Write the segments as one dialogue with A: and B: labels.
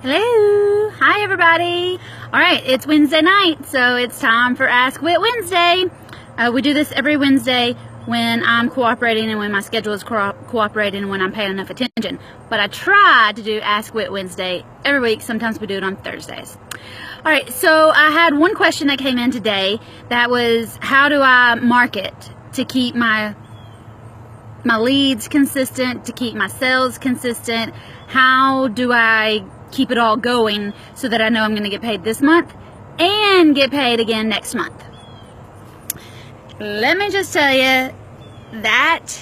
A: Hello! Hi everybody! Alright, it's Wednesday night, so it's time for Ask Whit Wednesday. We do this every Wednesday when I'm cooperating and when my schedule is cooperating and when I'm paying enough attention. But I try to do Ask Whit Wednesday every week. Sometimes we do it on Thursdays. Alright, so I had one question that came in today that was, how do I market to keep my leads consistent, to keep my sales consistent? How do I keep it all going so that I know I'm going to get paid this month and get paid again next month? Let me just tell you, that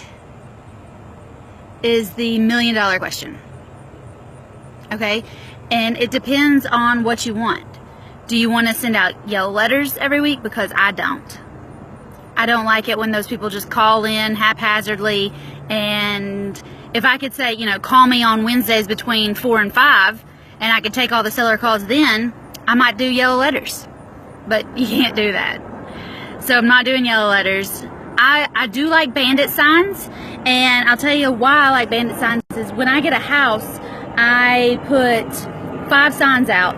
A: is the $1 million question. Okay? And it depends on what you want. Do you want to send out yellow letters every week? Because I don't. I don't like it when those people just call in haphazardly, and if I could say, call me on Wednesdays between 4 and 5, and I could take all the seller calls then, I might do yellow letters. But you can't do that. So I'm not doing yellow letters. I do like bandit signs, and I'll tell you why I like bandit signs is when I get a house, I put 5 signs out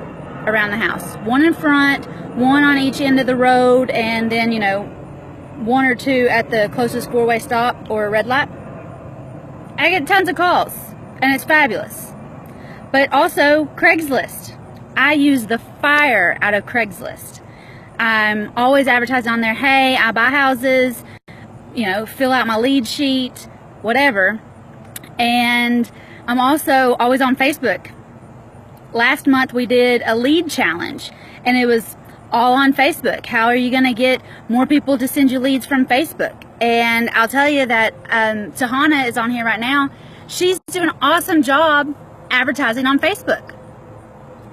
A: around the house. 1 in front, 1 on each end of the road, and then, 1 or 2 at the closest 4-way stop or a red light. I get tons of calls, and it's fabulous. But also Craigslist. I use the fire out of Craigslist. I'm always advertising on there, hey, I buy houses, fill out my lead sheet, whatever. And I'm also always on Facebook. Last month we did a lead challenge, and it was all on Facebook. How are you going to get more people to send you leads from Facebook? And I'll tell you that Tahana is on here right now. She's doing an awesome job advertising on Facebook.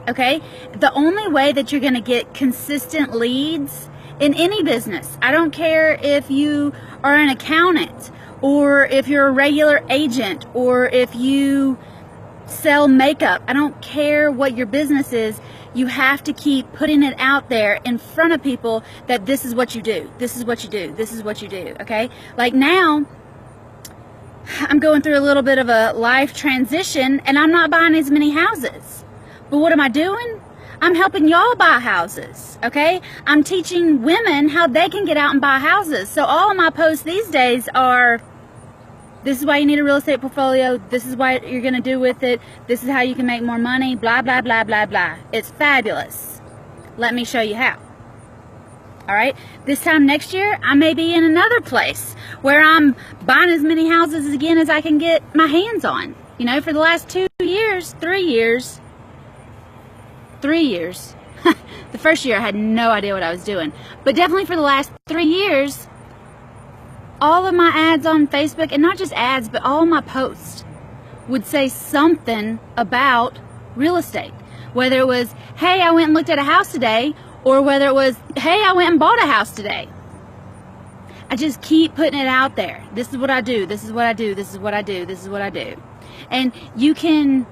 A: Okay? The only way that you're going to get consistent leads in any business, I don't care if you are an accountant or if you're a regular agent or if you sell makeup, I don't care what your business is, you have to keep putting it out there in front of people that this is what you do, this is what you do, this is what you do, okay? Like now, I'm going through a little bit of a life transition and I'm not buying as many houses. But what am I doing? I'm helping y'all buy houses, okay? I'm teaching women how they can get out and buy houses. So all of my posts these days are, this is why you need a real estate portfolio, this is what you're going to do with it, this is how you can make more money, blah, blah, blah, blah, blah. It's fabulous. Let me show you how. Alright? This time next year, I may be in another place where I'm buying as many houses again as I can get my hands on. For the last 3 years, the first year I had no idea what I was doing. But definitely for the last 3 years, all of my ads on Facebook, and not just ads, but all my posts would say something about real estate. Whether it was, hey, I went and looked at a house today, or whether it was, hey, I went and bought a house today. I just keep putting it out there. This is what I do, this is what I do, this is what I do, this is what I do. And you can,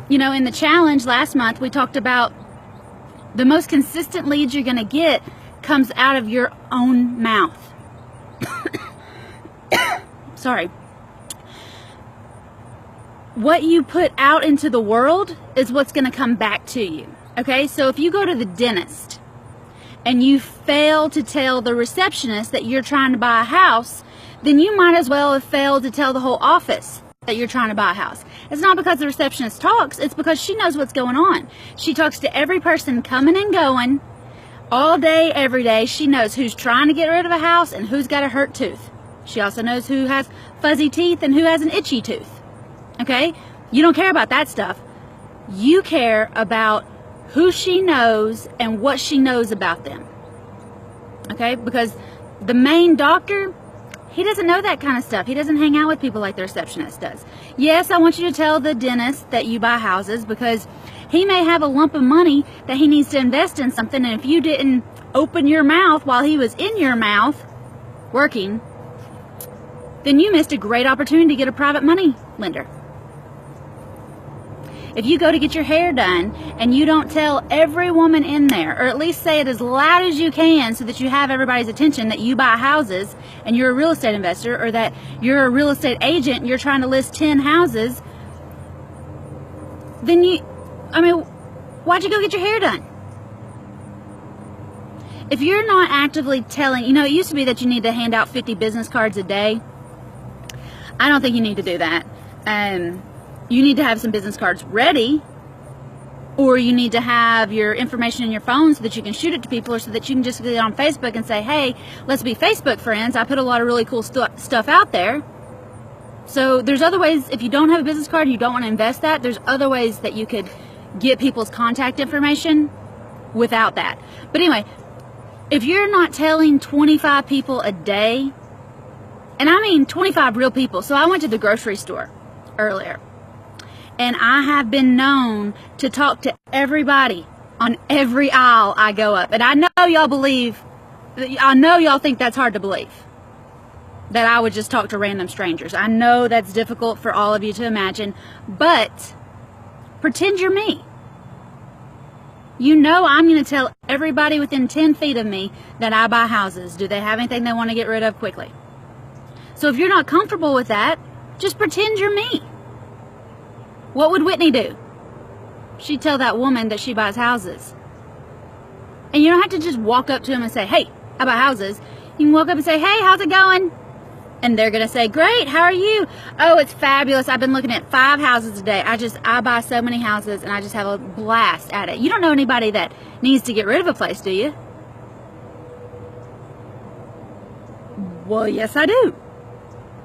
A: in the challenge last month, we talked about the most consistent leads you're going to get comes out of your own mouth. Sorry. What you put out into the world is what's going to come back to you. Okay, so if you go to the dentist and you fail to tell the receptionist that you're trying to buy a house, then you might as well have failed to tell the whole office that you're trying to buy a house. It's not because the receptionist talks, it's because she knows what's going on. She talks to every person coming and going all day, every day. She knows who's trying to get rid of a house and who's got a hurt tooth. She also knows who has fuzzy teeth and who has an itchy tooth. Okay? You don't care about that stuff. You care about who she knows and what she knows about them. Okay? Because the main doctor, he doesn't know that kind of stuff. He doesn't hang out with people like the receptionist does. Yes, I want you to tell the dentist that you buy houses because he may have a lump of money that he needs to invest in something, and if you didn't open your mouth while he was in your mouth working, then you missed a great opportunity to get a private money lender. If you go to get your hair done and you don't tell every woman in there, or at least say it as loud as you can so that you have everybody's attention that you buy houses and you're a real estate investor, or that you're a real estate agent and you're trying to list 10 houses, then Why'd you go get your hair done? If you're not actively telling, it used to be that you need to hand out 50 business cards a day. I don't think you need to do that. You need to have some business cards ready, or you need to have your information in your phone so that you can shoot it to people, or so that you can just get on Facebook and say, hey, let's be Facebook friends. I put a lot of really cool stuff out there. So there's other ways. If you don't have a business card and you don't want to invest that, there's other ways that you could get people's contact information without that. But anyway, if you're not telling 25 people a day, and I mean 25 real people. So I went to the grocery store earlier, and I have been known to talk to everybody on every aisle I go up. And I know y'all think that's hard to believe, that I would just talk to random strangers. I know that's difficult for all of you to imagine, but pretend you're me. I'm going to tell everybody within 10 feet of me that I buy houses. Do they have anything they want to get rid of quickly? So if you're not comfortable with that, just pretend you're me. What would Whitney do? She'd tell that woman that she buys houses. And you don't have to just walk up to them and say, hey, I buy houses. You can walk up and say, hey, how's it going? And they're going to say, great, how are you? Oh, it's fabulous. I've been looking at 5 houses a day. I buy so many houses, and I just have a blast at it. You don't know anybody that needs to get rid of a place, do you? Well, yes, I do.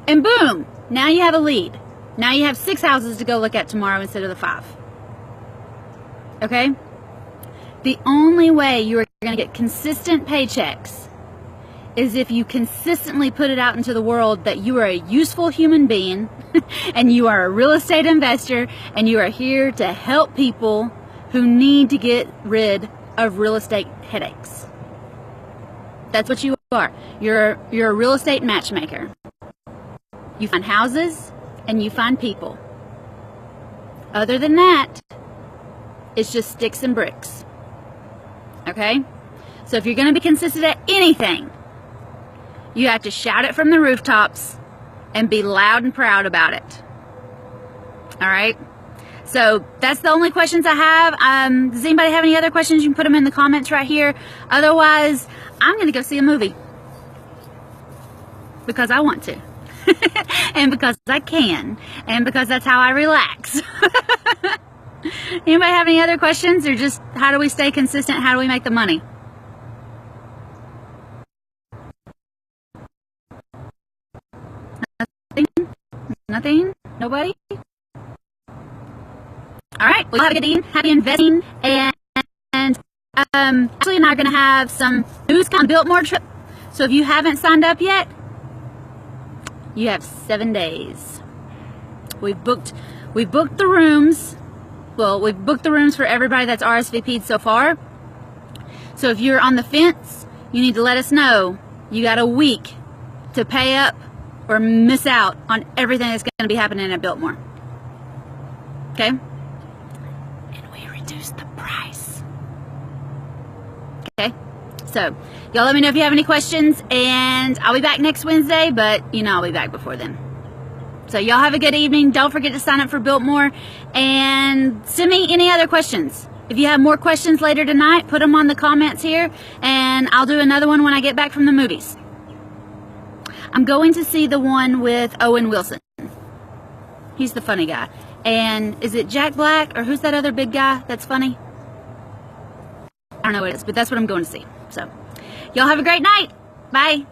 A: And boom, now you have a lead. Now you have 6 houses to go look at tomorrow instead of the 5. Okay? The only way you are going to get consistent paychecks is if you consistently put it out into the world that you are a useful human being and you are a real estate investor and you are here to help people who need to get rid of real estate headaches. That's what you are. You're a real estate matchmaker. You find houses and you find people. Other than that, it's just sticks and bricks. Okay? So if you're going to be consistent at anything, you have to shout it from the rooftops and be loud and proud about it. All right? So that's the only questions I have. Does anybody have any other questions? You can put them in the comments right here. Otherwise, I'm going to go see a movie. Because I want to. And because I can. And because that's how I relax. Anybody have any other questions? Or just how do we stay consistent? How do we make the money? Nothing? Nobody? Alright, well, have a good evening. Happy investing. And Ashley and I are going to have some news on Biltmore trip. So if you haven't signed up yet, you have 7 days. We've booked the rooms. Well, we've booked the rooms for everybody that's RSVP'd so far. So if you're on the fence, you need to let us know. You got a week to pay up or miss out on everything that's going to be happening at Biltmore. Okay? And we reduced the price. Okay? So, y'all let me know if you have any questions, and I'll be back next Wednesday, but, I'll be back before then. So, y'all have a good evening. Don't forget to sign up for Biltmore, and send me any other questions. If you have more questions later tonight, put them on the comments here, and I'll do another one when I get back from the movies. I'm going to see the one with Owen Wilson. He's the funny guy. And is it Jack Black, or who's that other big guy that's funny? I don't know what it is, but that's what I'm going to see. So, y'all have a great night. Bye.